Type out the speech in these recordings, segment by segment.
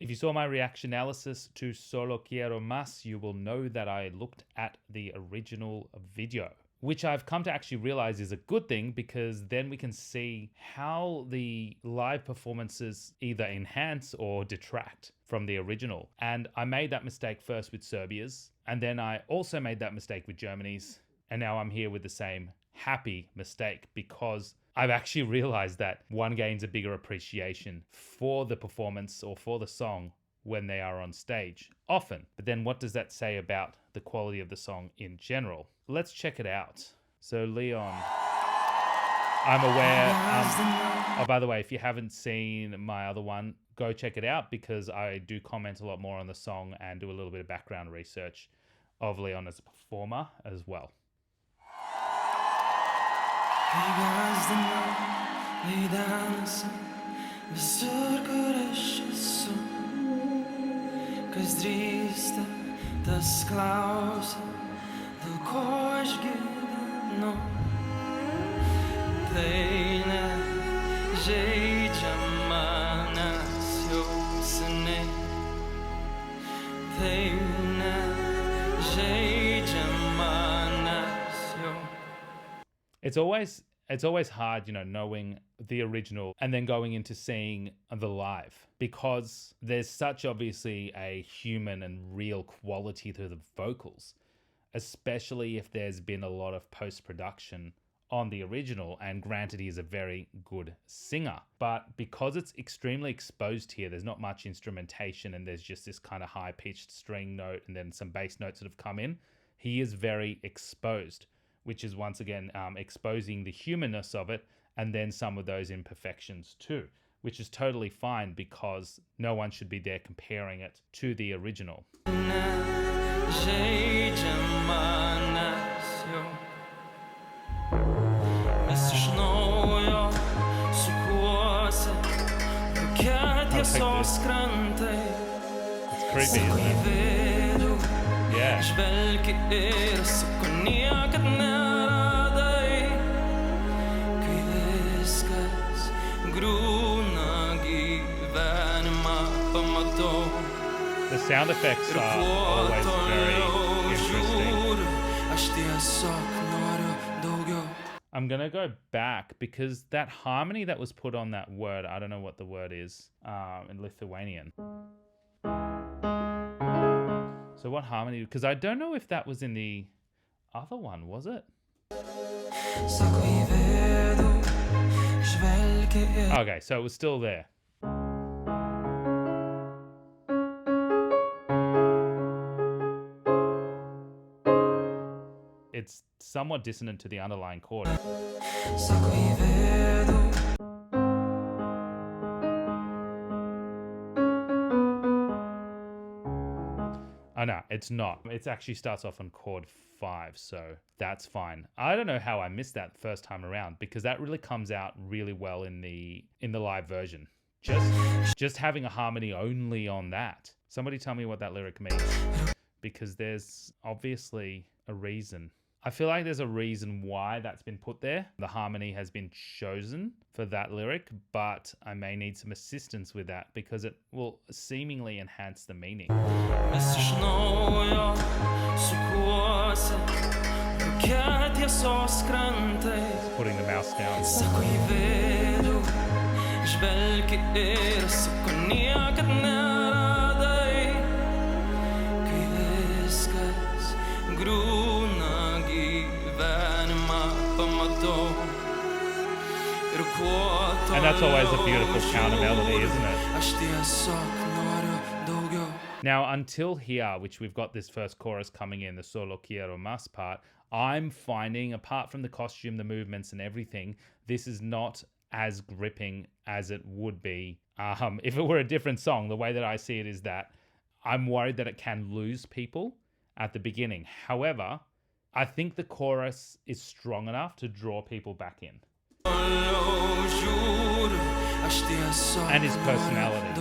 If you saw my reaction analysis to Solo Quiero Más, you will know that I looked at the original video, which I've come to actually realize is a good thing, because then we can see how the live performances either enhance or detract from the original. And I made that mistake first with Serbia's, and then I also made that mistake with Germany's, and now I'm here with the same happy mistake, because I've actually realized that one gains a bigger appreciation for the performance or for the song when they are on stage, often. But then what does that say about the quality of the song in general? Let's check it out. So Leon, I'm aware, oh, by the way, if you haven't seen my other one, go check it out, because I do comment a lot more on the song and do a little bit of background research of Leon as a performer as well. It's always hard, you know, knowing the original and then going into seeing the live, because there's such obviously a human and real quality to the vocals, especially if there's been a lot of post-production on the original. And granted, he's a very good singer, but because it's extremely exposed here, there's not much instrumentation and there's just this kind of high-pitched string note and then some bass notes that have come in. He is very exposed, which is once again exposing the humanness of it, and then some of those imperfections too, which is totally fine, because no one should be there comparing it to the original. It's creepy, isn't it? Yeah. The sound effects are always very interesting. I'm gonna go back, because that harmony that was put on that word, I don't know what the word is in Lithuanian. So what harmony? Because I don't know if that was in the other one, was it? Okay, so it was still there. It's somewhat dissonant to the underlying chord. Oh no, it's not. It actually starts off on chord 5, so that's fine. I don't know how I missed that first time around, because that really comes out really well in the live version. Just having a harmony only on that. Somebody tell me what that lyric means, because there's obviously a reason. I feel like there's a reason why that's been put there. The harmony has been chosen for that lyric, but I may need some assistance with that, because it will seemingly enhance the meaning. Putting the mouse down. And that's always a beautiful counter melody, isn't it? Now, until here, which we've got this first chorus coming in, the Solo Quiero Más part, I'm finding, apart from the costume, the movements and everything, this is not as gripping as it would be if it were a different song. The way that I see it is that I'm worried that it can lose people at the beginning. However, I think the chorus is strong enough to draw people back in. And his personality.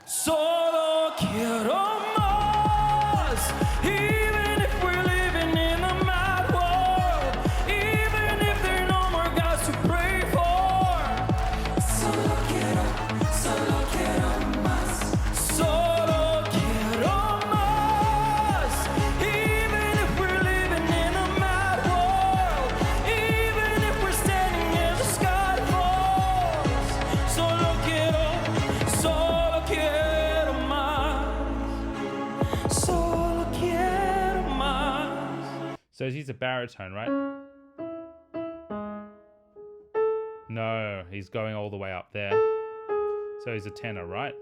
Solo quiero más, even if we're living in a mad world, even if there are no more gods to pray for. Solo quiero más. So he's a baritone, right? No, he's going all the way up there. So he's a tenor, right?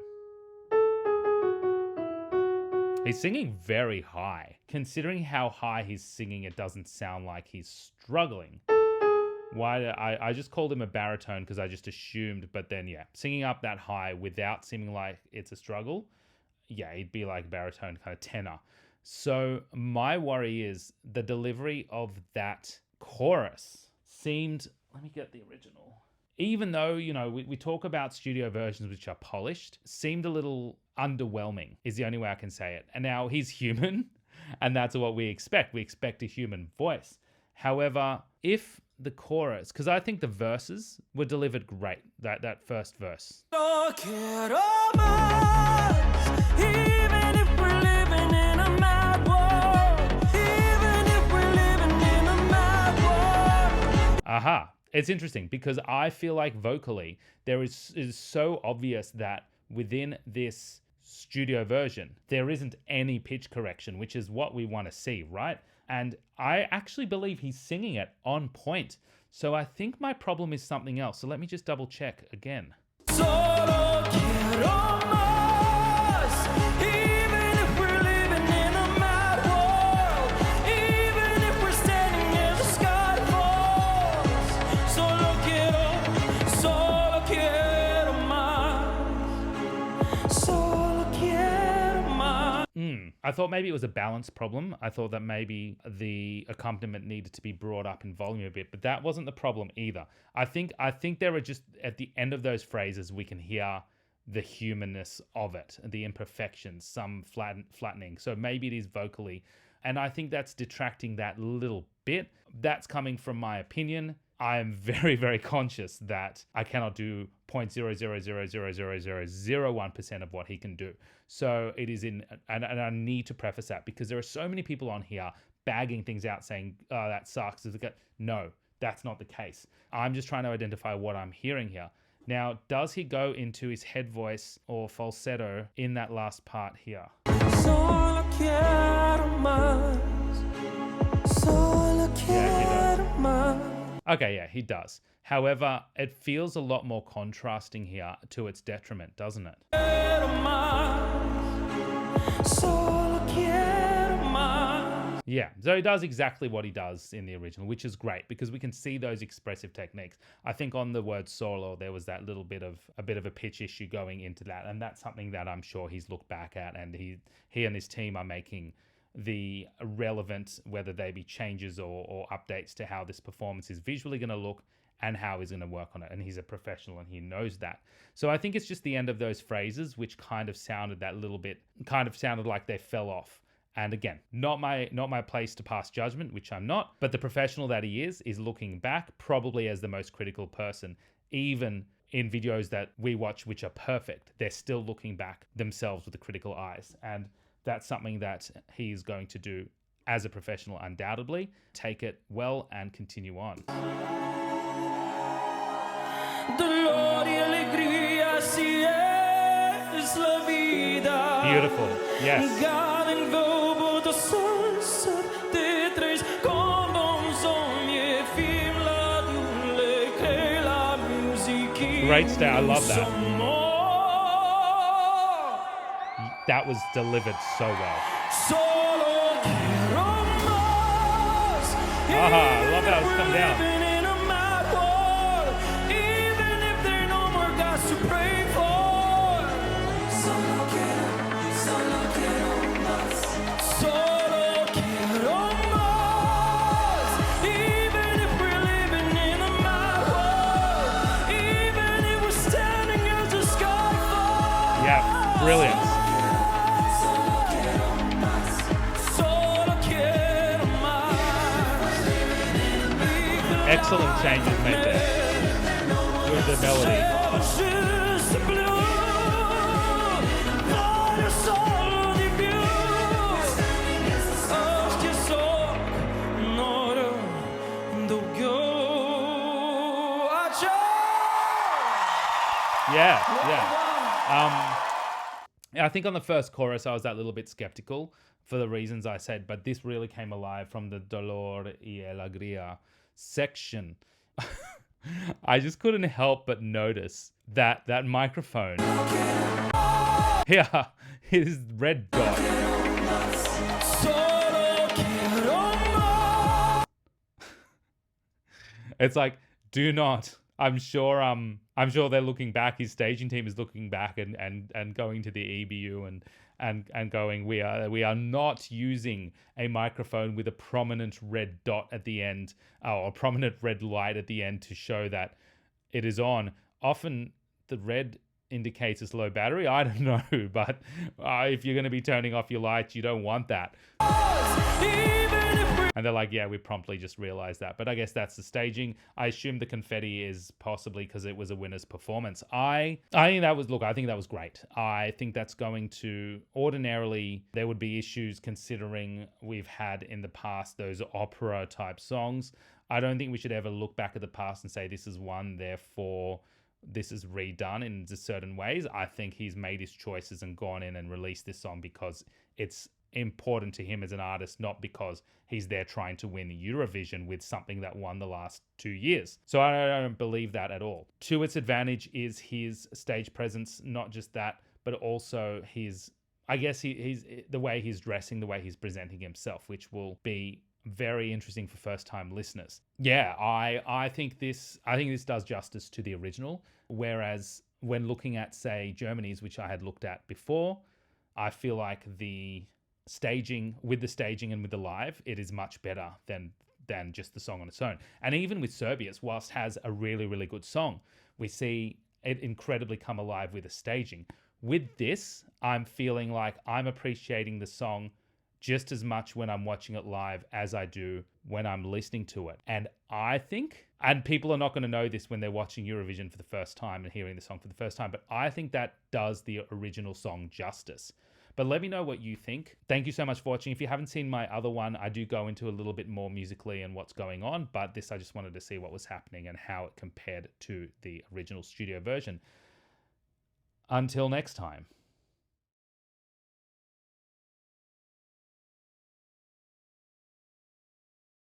He's singing very high. Considering how high he's singing, it doesn't sound like he's struggling. I just called him a baritone because I just assumed, but then yeah, singing up that high without seeming like it's a struggle, yeah, he'd be like baritone kind of tenor. So my worry is the delivery of that chorus seemed, let me get the original. Even though, you know, we talk about studio versions which are polished, seemed a little underwhelming is the only way I can say it. And now he's human and that's what we expect. We expect a human voice. However, if the chorus, because I think the verses were delivered great, that first verse. No quiero más, even if we're living in a mad world, even if we're living in a mad world. Aha. It's interesting because I feel like vocally there is so obvious that within this studio version, there isn't any pitch correction, which is what we want to see, right? And I actually believe he's singing it on point. So I think my problem is something else. So let me just double check again. Solo quiero más, even if we're living in a mad world, even if we're standing as the sky falls. Solo quiero más, solo quiero más. I thought maybe it was a balance problem. I thought that maybe the accompaniment needed to be brought up in volume a bit, but that wasn't the problem either. I think there are just, at the end of those phrases, we can hear the humanness of it, the imperfections, some flattening. So maybe it is vocally. And I think that's detracting that little bit. That's coming from my opinion. I am very, very conscious that I cannot do 0.0000001% of what he can do. So it is and I need to preface that because there are so many people on here bagging things out saying, oh, that sucks. No, that's not the case. I'm just trying to identify what I'm hearing here. Now, does he go into his head voice or falsetto in that last part here? Solo quiero más, solo quiero más. Okay, yeah, he does. However, it feels a lot more contrasting here to its detriment, doesn't it? Yeah, so he does exactly what he does in the original, which is great because we can see those expressive techniques. I think on the word solo, there was that little bit of a pitch issue going into that, and that's something that I'm sure he's looked back at, and he and his team are making the relevant, whether they be changes or updates to how this performance is visually going to look and how he's going to work on it. And he's a professional and he knows that. So I think it's just the end of those phrases, which kind of sounded like they fell off. And again, not my place to pass judgment, which I'm not, but the professional that he is looking back probably as the most critical person, even in videos that we watch, which are perfect. They're still looking back themselves with the critical eyes. And that's something that he's going to do as a professional, undoubtedly. Take it well and continue on. Beautiful. Yes. Great start. I love that. That was delivered so well. I love how it's come down. Yeah, brilliant. Excellent changes made there with the melody. Yeah. I think on the first chorus, I was that little bit skeptical, for the reasons I said, but this really came alive from the Dolor y Alegría section. I just couldn't help but notice that microphone. Yeah, his red dot. Solo quiero más. It's like, do not. I'm sure they're looking back. His staging team is looking back and going to the EBU and going, we are not using a microphone with a prominent red dot at the end, or a prominent red light at the end to show that it is on. Often the red indicates it's low battery. I don't know, but if you're going to be turning off your lights, you don't want that. And they're like, yeah, we promptly just realized that. But I guess that's the staging. I assume the confetti is possibly because it was a winner's performance. I think that was great. I think that's going to, ordinarily, there would be issues considering we've had in the past those opera type songs. I don't think we should ever look back at the past and say this is one, therefore this is redone in certain ways. I think he's made his choices and gone in and released this song because it's important to him as an artist, not because he's there trying to win Eurovision with something that won the last 2 years. So I don't believe that at all. To its advantage is his stage presence, not just that, but also his, I guess he's the way he's dressing, the way he's presenting himself, which will be very interesting for first-time listeners. Yeah, I think this does justice to the original, whereas when looking at, say, Germany's, which I had looked at before, I feel like the staging and with the live, it is much better than just the song on its own. And even with Serbia's, whilst has a really, really good song, we see it incredibly come alive with the staging. With this, I'm feeling like I'm appreciating the song just as much when I'm watching it live as I do when I'm listening to it. And I think, and people are not going to know this when they're watching Eurovision for the first time and hearing the song for the first time, but I think that does the original song justice. But let me know what you think. Thank you so much for watching. If you haven't seen my other one, I do go into a little bit more musically and what's going on, but this I just wanted to see what was happening and how it compared to the original studio version. Until next time.